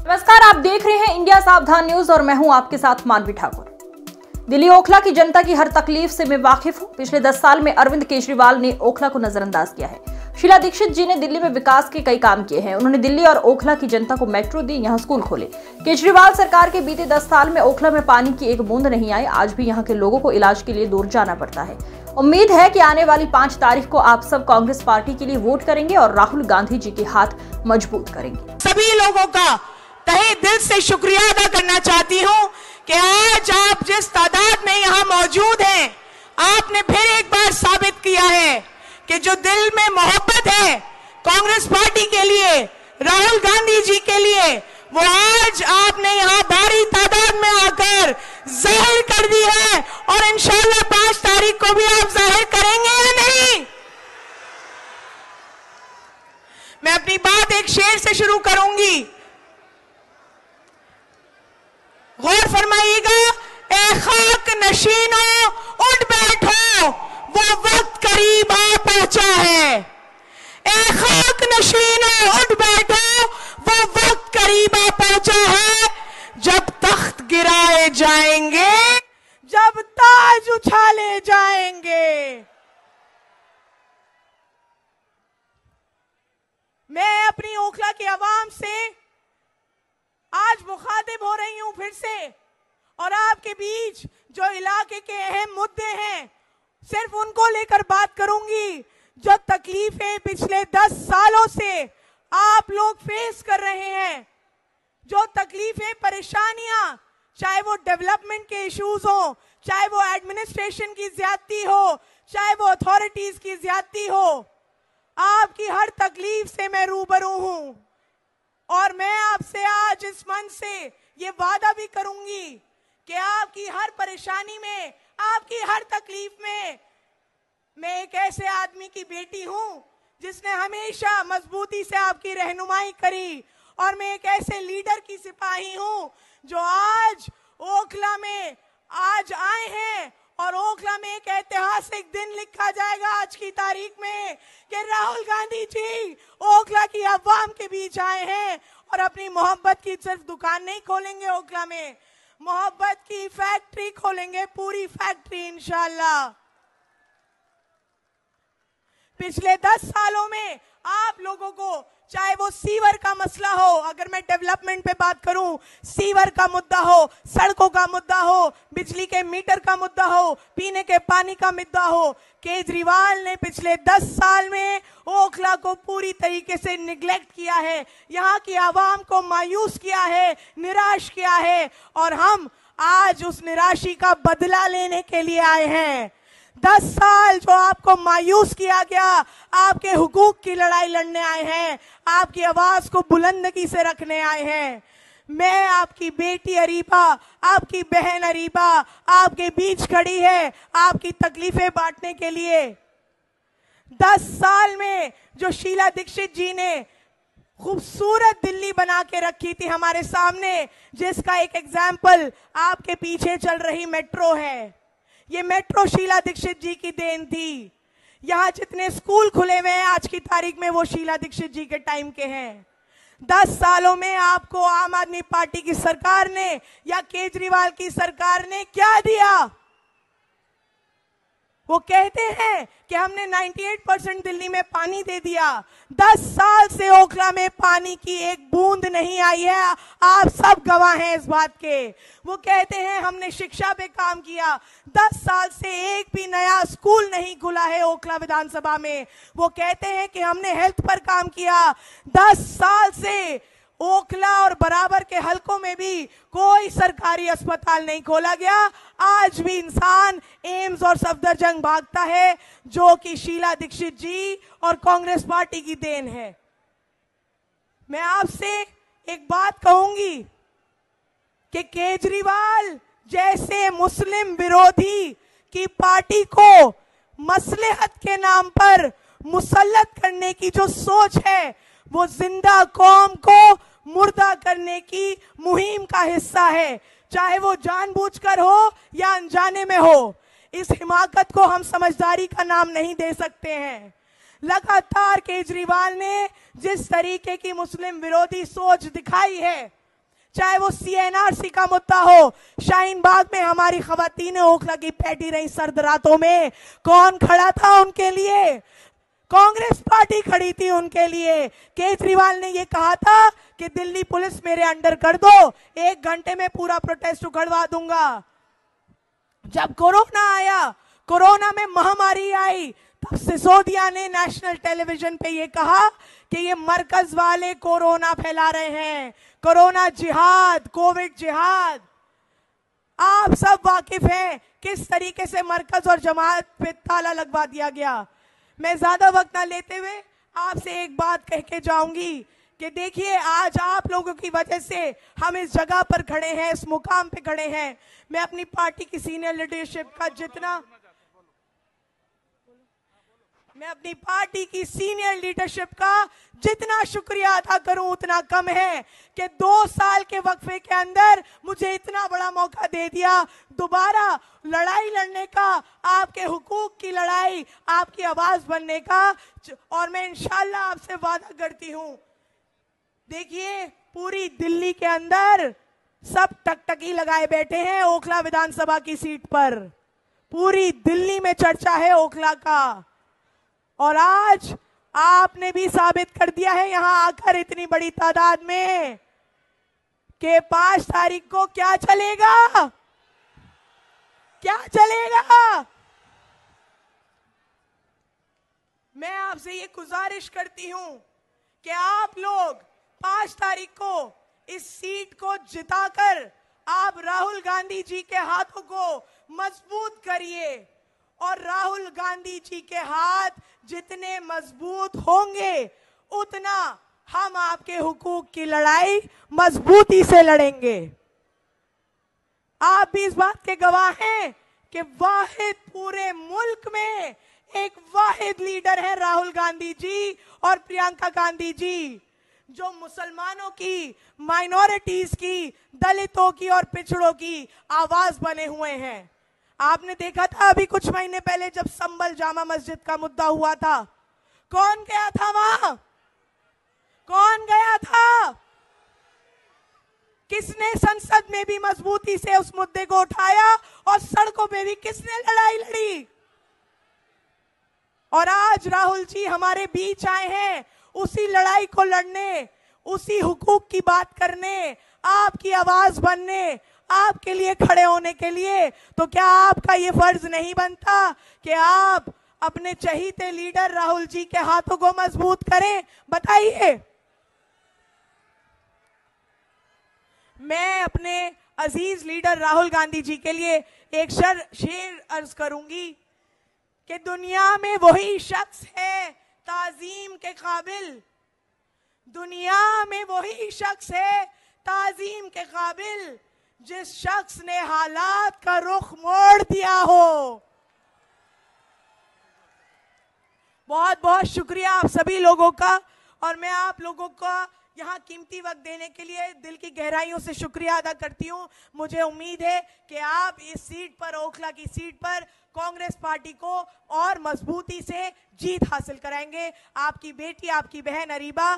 नमस्कार, आप देख रहे हैं इंडिया सावधान न्यूज और मैं हूं आपके साथ मानवी ठाकुर। दिल्ली ओखला की जनता की हर तकलीफ से मैं वाकिफ हूं। पिछले 10 साल में अरविंद केजरीवाल ने ओखला को नजरअंदाज किया है। शीला दीक्षित जी ने दिल्ली में विकास के कई काम किए हैं। उन्होंने दिल्ली और ओखला की जनता को मेट्रो दी, यहाँ स्कूल खोले। केजरीवाल सरकार के बीते 10 साल में ओखला में पानी की एक बूंद नहीं आई। आज भी यहाँ के लोगों को इलाज के लिए दूर जाना पड़ता है। उम्मीद है कि आने वाली 5 तारीख को आप सब कांग्रेस पार्टी के लिए वोट करेंगे और राहुल गांधी जी के हाथ मजबूत करेंगे। सभी लोगों का तहे दिल से शुक्रिया अदा करना चाहती हूँ कि आज आप जिस तादाद में यहाँ मौजूद हैं, आपने फिर एक बार साबित किया है कि जो दिल में मोहब्बत है कांग्रेस पार्टी के लिए, राहुल गांधी जी के लिए, वो आज आपने यहाँ भारी तादाद में आकर जाहिर कर दी है। और इंशाल्लाह 5 तारीख को भी आप जाहिर करेंगे या नहीं? मैं अपनी बात एक शेर से शुरू करूंगी, गौर फरमाइएगा। ए खाक नशीनों उठ बैठो, वो वक्त करीब आ पहुंचा है। ए खाक नशीनों उठ बैठो, वो वक्त करीब आ पहुंचा है। जब तख्त गिराए जाएंगे, जब ताज उछाले जाएंगे। मैं अपनी ओखला की आवाम से आज मुखातिब हो रही हूं फिर से, और आपके बीच जो इलाके के अहम मुद्दे हैं सिर्फ उनको लेकर बात करूंगी। जो तकलीफें पिछले 10 सालों से आप लोग फेस कर रहे हैं, जो तकलीफें, परेशानियां, चाहे वो डेवलपमेंट के इश्यूज हो, चाहे वो एडमिनिस्ट्रेशन की ज्यादती हो, चाहे वो अथॉरिटीज की ज्यादती हो, आपकी हर तकलीफ से मैं रूबरू हूं। और मैं आपसे आज इस मंच से ये वादा भी करूंगी कि आपकी हर परेशानी में, आपकी हर तकलीफ में मैं एक ऐसे आदमी की बेटी हूं जिसने हमेशा मजबूती से आपकी रहनुमाई करी। और मैं एक ऐसे लीडर की सिपाही हूं जो आज ओखला में आज आए हैं, और ओखला में एक ऐतिहासिक दिन लिखा जाएगा आज की तारीख में कि राहुल गांधी जी ओखला की अवाम के बीच आए हैं और अपनी मोहब्बत की सिर्फ दुकान नहीं खोलेंगे, ओखला में मोहब्बत की फैक्ट्री खोलेंगे, पूरी फैक्ट्री इंशाल्लाह। पिछले 10 सालों में आप लोगों को, चाहे वो सीवर का मसला हो, अगर मैं डेवलपमेंट पे बात करूं, सीवर का मुद्दा हो, सड़कों का मुद्दा हो, बिजली के मीटर का मुद्दा हो, पीने के पानी का मुद्दा हो, केजरीवाल ने पिछले 10 साल में ओखला को पूरी तरीके से निगलेक्ट किया है, यहाँ की आवाम को मायूस किया है, निराश किया है। और हम आज उस निराशी का बदला लेने के लिए आए हैं। 10 साल जो आपको मायूस किया गया, आपके हुकूक की लड़ाई लड़ने आए हैं, आपकी आवाज को बुलंदगी से रखने आए हैं। मैं आपकी बेटी अरीबा, आपकी बहन अरीबा आपके बीच खड़ी है आपकी तकलीफें बांटने के लिए। 10 साल में जो शीला दीक्षित जी ने खूबसूरत दिल्ली बना के रखी थी हमारे सामने, जिसका एक एग्जाम्पल आपके पीछे चल रही मेट्रो है। ये मेट्रो शीला दीक्षित जी की देन थी। यहाँ जितने स्कूल खुले हुए हैं आज की तारीख में, वो शीला दीक्षित जी के टाइम के हैं। 10 सालों में आपको आम आदमी पार्टी की सरकार ने या केजरीवाल की सरकार ने क्या दिया? वो कहते हैं कि हमने 98% दिल्ली में पानी दे दिया। 10 साल से ओखला में पानी की एक बूंद नहीं आई है, आप सब गवाह हैं इस बात के। वो कहते हैं हमने शिक्षा पे काम किया, 10 साल से एक भी नया स्कूल नहीं खुला है ओखला विधानसभा में। वो कहते हैं कि हमने हेल्थ पर काम किया, 10 साल से ओखला और बराबर के हलकों में भी कोई सरकारी अस्पताल नहीं खोला गया। आज भी इंसान एम्स और सफदरजंग भागता है, जो कि शीला दीक्षित जी और कांग्रेस पार्टी की देन है। मैं आपसे एक बात कहूंगी कि केजरीवाल जैसे मुस्लिम विरोधी की पार्टी को मसलहत के नाम पर मुसल्लत करने की जो सोच है, वो जिंदा कौम को मुर्दा करने की मुहिम का हिस्सा है, चाहे वो जानबूझकर हो या अनजाने में हो। इस हिमाकत को हम समझदारी का नाम नहीं दे सकते हैं। लगातार केजरीवाल ने जिस तरीके की मुस्लिम विरोधी सोच दिखाई है, चाहे वो CNRC का मुद्दा हो। शाहीन बाग में हमारी खवातीन ओखला की पैटी रही सर्द रातों में, कौन खड़ा था उनके लिए? कांग्रेस पार्टी खड़ी थी उनके लिए। केजरीवाल ने ये कहा था कि दिल्ली पुलिस मेरे अंडर कर दो, 1 घंटे में पूरा प्रोटेस्ट उखड़वा दूंगा। जब कोरोना आया, कोरोना में महामारी आई, तब सिसोदिया ने नेशनल टेलीविजन पे ये कहा कि ये मरकज वाले कोरोना फैला रहे हैं, कोरोना जिहाद, कोविड जिहाद। आप सब वाकिफ हैं किस तरीके से मरकज और जमात पे ताला लगवा दिया गया। मैं ज्यादा वक्त ना लेते हुए आपसे एक बात कह के जाऊंगी कि देखिए, आज आप लोगों की वजह से हम इस जगह पर खड़े हैं, इस मुकाम पे खड़े हैं। मैं अपनी पार्टी की सीनियर लीडरशिप का जितना शुक्रिया अदा करूं उतना कम है कि 2 साल के वक्फे के अंदर मुझे इतना बड़ा मौका दे दिया दोबारा लड़ाई लड़ने का, आपके हुकूक की लड़ाई, आपकी आवाज बनने का। और मैं इंशाल्लाह आपसे वादा करती हूं, देखिए पूरी दिल्ली के अंदर सब टकटकी लगाए बैठे हैं ओखला विधानसभा की सीट पर। पूरी दिल्ली में चर्चा है ओखला का, और आज आपने भी साबित कर दिया है यहां आकर इतनी बड़ी तादाद में कि 5 तारीख को क्या चलेगा, क्या चलेगा। मैं आपसे ये गुजारिश करती हूं कि आप लोग 5 तारीख को इस सीट को जिताकर आप राहुल गांधी जी के हाथों को मजबूत करिए, और राहुल गांधी जी के हाथ जितने मजबूत होंगे उतना हम आपके हुकूक की लड़ाई मजबूती से लड़ेंगे। आप भी इस बात के गवाह हैं कि वाहिद पूरे मुल्क में एक वाहिद लीडर है राहुल गांधी जी और प्रियंका गांधी जी, जो मुसलमानों की, माइनॉरिटीज की, दलितों की और पिछड़ों की आवाज बने हुए हैं। आपने देखा था अभी कुछ महीने पहले जब संभल जामा मस्जिद का मुद्दा हुआ था, कौन गया था वहां? कौन गया था? किसने संसद में भी मजबूती से उस मुद्दे को उठाया, और सड़कों पे भी किसने लड़ाई लड़ी? और आज राहुल जी हमारे बीच आए हैं उसी लड़ाई को लड़ने, उसी हुकूक की बात करने, आपकी आवाज बनने, आपके लिए खड़े होने के लिए। तो क्या आपका ये फर्ज नहीं बनता कि आप अपने चहीते लीडर राहुल जी के हाथों को मजबूत करें? बताइए। मैं अपने अजीज लीडर राहुल गांधी जी के लिए एक शेर अर्ज करूंगी कि दुनिया में वही शख्स है ताजीम के काबिल, दुनिया में वही शख्स है ताजीम के काबिल जिस शख्स ने हालात का रुख मोड़ दिया हो। बहुत बहुत शुक्रिया आप सभी लोगों का, और मैं आप लोगों का यहाँ कीमती वक्त देने के लिए दिल की गहराइयों से शुक्रिया अदा करती हूँ। मुझे उम्मीद है कि आप इस सीट पर, ओखला की सीट पर, कांग्रेस पार्टी को और मजबूती से जीत हासिल कराएंगे। आपकी बेटी, आपकी बहन अरीबा।